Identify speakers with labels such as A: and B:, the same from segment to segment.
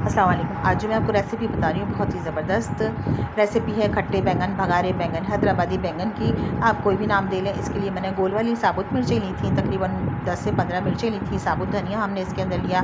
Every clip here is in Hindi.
A: अस्सलाम वालेकुम। आज जो मैं आपको रेसिपी बता रही हूँ बहुत ही ज़बरदस्त रेसिपी है खट्टे बैंगन, भगारे बैंगन, हैदराबादी बैंगन की। आप कोई भी नाम दे लें। इसके लिए मैंने गोल वाली साबुत मिर्चें ली थी, तकरीबन 10 से 15 मिर्चें ली थी। साबुत धनिया हमने इसके अंदर लिया,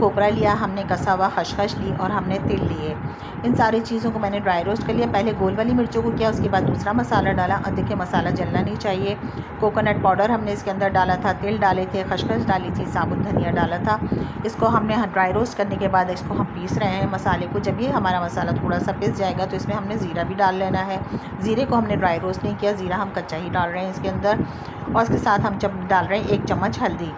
A: खोपरा लिया हमने, कसा हुआ खसखस ली और हमने तिल लिए। इन सारी चीज़ों को मैंने ड्राई रोस्ट कर लिया। पहले गोल वाली मिर्चों को किया, उसके बाद दूसरा मसाला डाला। और देखिए मसाला जलना नहीं चाहिए। कोकोनट पाउडर हमने इसके अंदर डाला था, तिल डाले थे, खसखस डाली थी, साबुत धनिया डाला था। इसको हमने ड्राई रोस्ट करने के बाद इसको हम पीस रहे हैं मसाले को। जब ये हमारा मसाला थोड़ा सा पिस जाएगा तो इसमें हमने ज़ीरा भी डाल लेना है। ज़ीरे को हमने ड्राई रोस्ट नहीं किया, ज़ीरा हम कच्चा ही डाल रहे हैं इसके अंदर। और इसके साथ हम जब डाल रहे हैं 1 चम्मच हल्दी।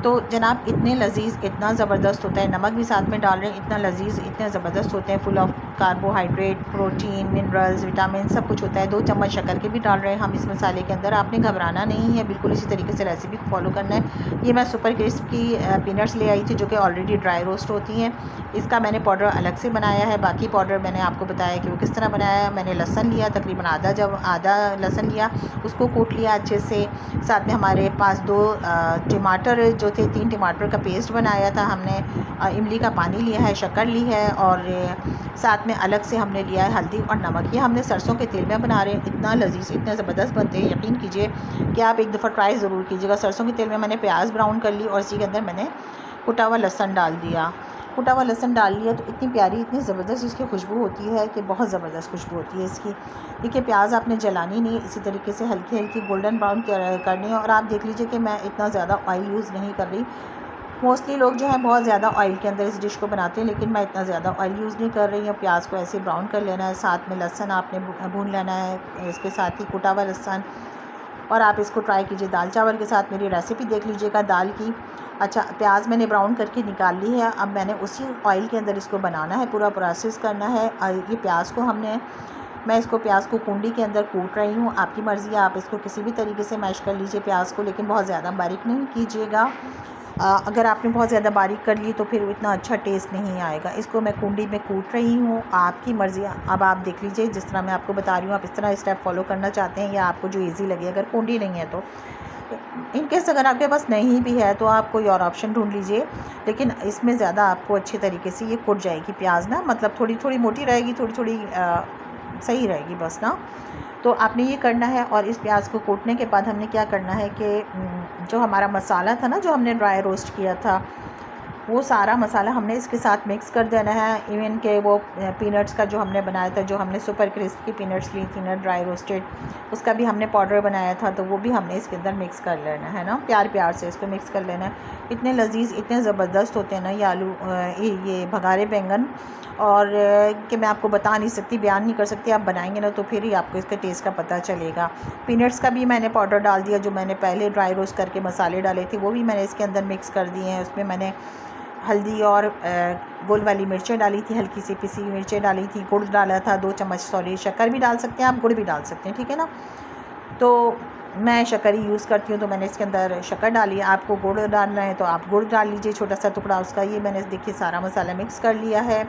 A: तो जनाब इतने लजीज़, इतना ज़बरदस्त होता है। नमक भी साथ में डाल रहे हैं, इतना लजीज़, इतने ज़बरदस्त होते हैं। Full of carbohydrate, protein, minerals, vitamin सब कुछ होता है। 2 चम्मच शक्कर के भी डाल रहे हैं हम इस मसाले के अंदर। आपने घबराना नहीं है, बिल्कुल इसी तरीके से रेसिपी को फॉलो करना है। ये मैं सुपर क्रिस्प की पीनट्स ले आई थी जो कि ऑलरेडी ड्राई रोस्ट होती हैं। इसका मैंने पाउडर अलग से बनाया है। बाकी पाउडर मैंने आपको बताया कि वो किस तरह बनाया है। मैंने लहसन लिया, तकरीबन आधा लहसन लिया, उसको कूट लिया अच्छे से। साथ में हमारे पास 2 टमाटर जो थे, 3 टमाटर का पेस्ट बनाया था हमने। इमली का पानी लिया है, शक्कर ली है और साथ में अलग से हमने लिया है हल्दी और नमक। ये हमने सरसों के तेल में बना रहे हैं। इतना लजीज़, इतने ज़बरदस्त बनते हैं, यकीन कीजिए कि आप एक दफ़ा ट्राई ज़रूर कीजिएगा। सरसों के तेल में मैंने प्याज ब्राउन कर ली और इसी के अंदर मैंने कुटा हुआ लहसन डाल दिया। कुटा हुआ लहसन डाल लिया तो इतनी प्यारी, इतनी ज़बरदस्त इसकी खुशबू होती है कि बहुत ज़बरदस्त खुशबू होती है इसकी। देखिए प्याज आपने जलानी नहीं, इसी तरीके से हल्की हल्की गोल्डन ब्राउन करनी है। और आप देख लीजिए कि मैं इतना ज़्यादा ऑयल यूज़ नहीं कर रही। मोस्टली लोग जो है बहुत ज़्यादा ऑयल के अंदर इस डिश को बनाते हैं, लेकिन मैं इतना ज़्यादा ऑयल यूज़ नहीं कर रही हूँ। प्याज को ऐसे ब्राउन कर लेना है, साथ में लहसन आपने भून लेना है, इसके साथ ही कुटा हुआ लहसन। और आप इसको ट्राई कीजिए दाल चावल के साथ। मेरी रेसिपी देख लीजिएगा दाल की। अच्छा, प्याज मैंने ब्राउन करके निकाल ली है। अब मैंने उसी ऑयल के अंदर इसको बनाना है, पूरा प्रोसेस करना है। ये प्याज को मैं इसको प्याज को कुंडी के अंदर कूट रही हूँ। आपकी मर्ज़ी है, आप इसको किसी भी तरीके से मैश कर लीजिए प्याज को, लेकिन बहुत ज़्यादा बारीक नहीं कीजिएगा। अगर आपने बहुत ज़्यादा बारीक कर ली तो फिर इतना अच्छा टेस्ट नहीं आएगा। इसको मैं कुंडी में कूट रही हूँ, आपकी मर्ज़ी। अब आप देख लीजिए, जिस तरह मैं आपको बता रही हूँ आप इस तरह स्टेप फॉलो करना चाहते हैं या आपको जो ईज़ी लगे। अगर कुंडी नहीं है तो इनकेस अगर आपके पास नहीं भी है तो आप कोई और ऑप्शन ढूंढ लीजिए, लेकिन इसमें ज़्यादा आपको अच्छे तरीके से ये कुट जाएगी प्याज ना, मतलब थोड़ी थोड़ी मोटी रहेगी, थोड़ी थोड़ी सही रहेगी बस ना। तो आपने ये करना है। और इस प्याज को कूटने के बाद हमने क्या करना है कि जो हमारा मसाला था ना, जो हमने ड्राई रोस्ट किया था, वो सारा मसाला हमने इसके साथ मिक्स कर देना है। इवन के वो पीनट्स का जो हमने बनाया था, जो हमने सुपर क्रिस्प की पीनट्स ली थी ना ड्राई रोस्टेड, उसका भी हमने पाउडर बनाया था, तो वो भी हमने इसके अंदर मिक्स कर लेना है ना, प्यार प्यार से इसको मिक्स कर लेना है। इतने लजीज़, इतने ज़बरदस्त होते हैं ना ये आलू, ये भगारे बैंगन, और कि मैं आपको बता नहीं सकती, बयान नहीं कर सकती। आप बनाएंगे ना तो फिर ही आपको इसके टेस्ट का पता चलेगा। पीनट्स का भी मैंने पाउडर डाल दिया, जो मैंने पहले ड्राई रोस्ट करके मसाले डाले थे वो भी मैंने इसके अंदर मिक्स कर दिए हैं। उसमें मैंने हल्दी और गोल वाली मिर्चें डाली थी, हल्की सी पिसी मिर्चें डाली थी, गुड़ डाला था 2 चम्मच, सॉरी शक्कर भी डाल सकते हैं आप, गुड़ भी डाल सकते हैं, ठीक है ना। तो मैं शक्कर ही यूज़ करती हूँ तो मैंने इसके अंदर शक्कर डाली। आपको गुड़ डालना है तो आप गुड़ डाल लीजिए, छोटा सा टुकड़ा उसका। ये मैंने देखिए सारा मसाला मिक्स कर लिया है।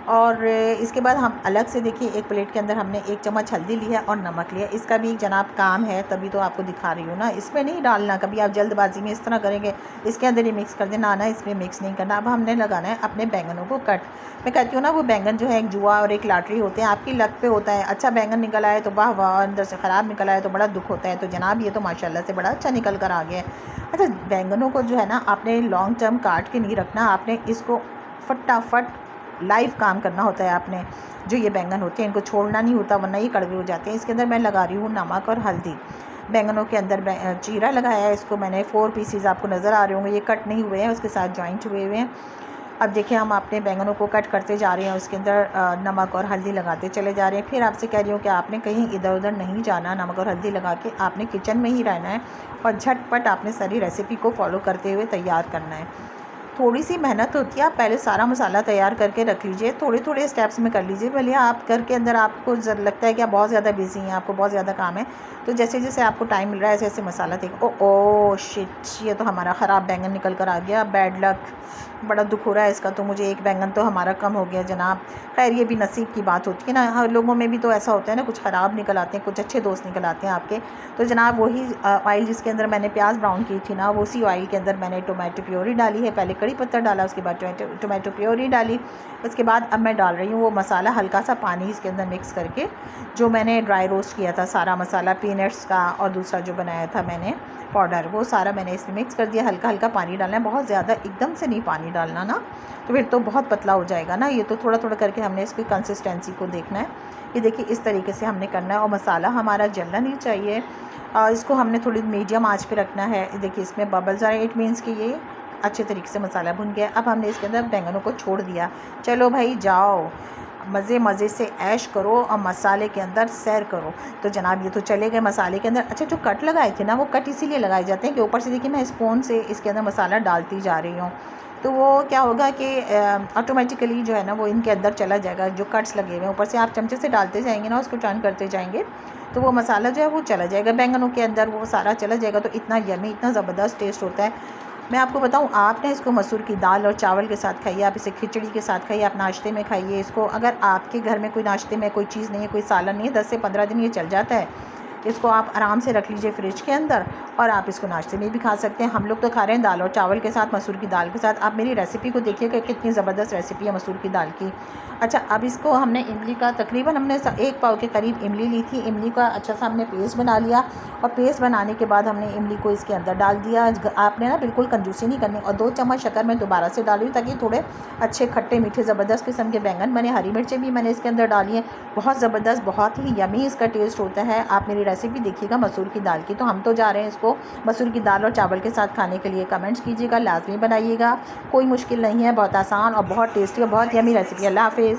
A: और इसके बाद हम अलग से देखिए एक प्लेट के अंदर हमने 1 चम्मच हल्दी ली है और नमक लिया। इसका भी जनाब काम है, तभी तो आपको दिखा रही हूँ ना। इसमें नहीं डालना, कभी आप जल्दबाजी में इस तरह करेंगे इसके अंदर ही मिक्स कर देना, ना इसमें मिक्स नहीं करना। अब हमने लगाना है अपने बैंगनों को कट। मैं कहती हूँ ना, वो बैंगन जो है एक जुआ और एक लॉटरी होते हैं, आपकी लक पे होता है। अच्छा बैंगन निकल आए तो वाह वाह, अंदर से ख़राब निकल आए तो बड़ा दुख होता है। तो जनाब ये तो माशाल्लाह से बड़ा अच्छा निकल कर आ गया है। अच्छा, बैंगनों को जो है ना आपने लॉन्ग टर्म काट के नहीं रखना, आपने इसको फटाफट लाइव काम करना होता है। आपने जो ये बैंगन होते हैं इनको छोड़ना नहीं होता, वरना ये कड़वे हो जाते हैं। इसके अंदर मैं लगा रही हूँ नमक और हल्दी। बैंगनों के अंदर चीरा लगाया है, इसको मैंने 4 पीसीज आपको नज़र आ रहे होंगे, ये कट नहीं हुए हैं, उसके साथ जॉइंट हुए हुए हैं। अब देखिए हम अपने बैंगनों को कट करते जा रहे हैं, उसके अंदर नमक और हल्दी लगाते चले जा रहे हैं। फिर आपसे कह रही हूँ कि आपने कहीं इधर उधर नहीं जाना, नमक और हल्दी लगा के आपने किचन में ही रहना है और झटपट आपने सारी रेसिपी को फॉलो करते हुए तैयार करना है। थोड़ी सी मेहनत होती है, आप पहले सारा मसाला तैयार करके रख लीजिए, थोड़े थोड़े स्टेप्स में कर लीजिए। भले आप घर के अंदर आपको लगता है कि आप बहुत ज़्यादा बिजी हैं, आपको बहुत ज़्यादा काम है, तो जैसे जैसे आपको टाइम मिल रहा है ऐसे ऐसे मसाला देख। ओ शिट, ये तो हमारा ख़राब बैंगन निकल कर आ गया, बैड लक, बड़ा दुख हो रहा है इसका। तो मुझे एक बैंगन तो हमारा कम हो गया जनाब। खैर ये भी नसीब की बात होती है ना, हर लोगों में भी तो ऐसा होता है ना, कुछ ख़राब निकल आते हैं, कुछ अच्छे दोस्त निकल आते हैं आपके। तो जनाब वही ऑयल जिसके अंदर मैंने प्याज ब्राउन की थी ना, उसी ऑयल के अंदर मैंने टोमेटो प्योरी डाली है। पहले कड़ी कड़ी पत्ता डाला, उसके बाद टोमेटो प्योरी डाली। उसके बाद अब मैं डाल रही हूँ वो मसाला, हल्का सा पानी इसके अंदर मिक्स करके, जो मैंने ड्राई रोस्ट किया था सारा मसाला पीनट्स का और दूसरा जो बनाया था मैंने पाउडर, वो सारा मैंने इसमें मिक्स कर दिया। हल्का हल्का पानी डालना है, बहुत ज़्यादा एकदम से नहीं पानी डालना ना, तो फिर तो बहुत पतला हो जाएगा ना। ये तो थोड़ा थोड़ा करके हमने इसकी कंसिस्टेंसी को देखना है। ये देखिए इस तरीके से हमने करना है और मसाला हमारा जलना नहीं चाहिए। इसको हमने थोड़ी मीडियम आंच पे रखना है। देखिए इसमें बबल्स आ रहे हैं, इट मीन्स कि ये अच्छे तरीके से मसाला भुन गया। अब हमने इसके अंदर बैंगनों को छोड़ दिया। चलो भाई जाओ, मज़े से ऐश करो और मसाले के अंदर सैर करो। तो जनाब ये तो चले गए मसाले के अंदर। अच्छा, जो कट लगाए थे ना, वो कट इसीलिए लगाए जाते हैं कि ऊपर से देखिए मैं स्पून से इसके अंदर मसाला डालती जा रही हूँ, तो वो क्या होगा कि ऑटोमेटिकली जो है ना वो इनके अंदर चला जाएगा। जो कट्स लगे हुए हैं ऊपर से आप चमचे से डालते जाएंगे ना, उसको टर्न करते जाएंगे, तो वो मसाला जो है वो चला जाएगा बैंगनों के अंदर, वो सारा चला जाएगा। तो इतना यमी, इतना ज़बरदस्त टेस्ट होता है। मैं आपको बताऊं, आपने इसको मसूर की दाल और चावल के साथ खाइए, आप इसे खिचड़ी के साथ खाइए, आप नाश्ते में खाइए इसको। अगर आपके घर में कोई नाश्ते में कोई चीज़ नहीं है, कोई सालन नहीं है, 10 से 15 दिन ये चल जाता है। इसको आप आराम से रख लीजिए फ्रिज के अंदर और आप इसको नाश्ते में भी खा सकते हैं। हम लोग तो खा रहे हैं दाल और चावल के साथ, मसूर की दाल के साथ। आप मेरी रेसिपी को देखिएगा, कितनी ज़बरदस्त रेसिपी है मसूर की दाल की। अच्छा, अब इसको हमने इमली का तकरीबन हमने 1 पाव के करीब इमली ली थी। इमली का अच्छा सा हमने पेस्ट बना लिया और पेस्ट बनाने के बाद हमने इमली को इसके अंदर डाल दिया। आपने ना बिल्कुल कंजूसी नहीं करनी। और 2 चम्मच शक्कर मैं दोबारा से डाली ताकि थोड़े अच्छे खट्टे मीठे ज़बरदस्त किस्म के बैंगन बने। हरी मिर्चें भी मैंने इसके अंदर डाली हैं। बहुत ज़बरदस्त, बहुत ही यमी इसका टेस्ट होता है। आप मेरी रेसिपी देखिएगा मसूर की दाल की। तो हम तो जा रहे हैं इसको मसूर की दाल और चावल के साथ खाने के लिए। कमेंट्स कीजिएगा, लाजमी बनाइएगा, कोई मुश्किल नहीं है, बहुत आसान और बहुत टेस्टी और बहुत यमी रेसिपी। अल्लाह हाफ़िज़।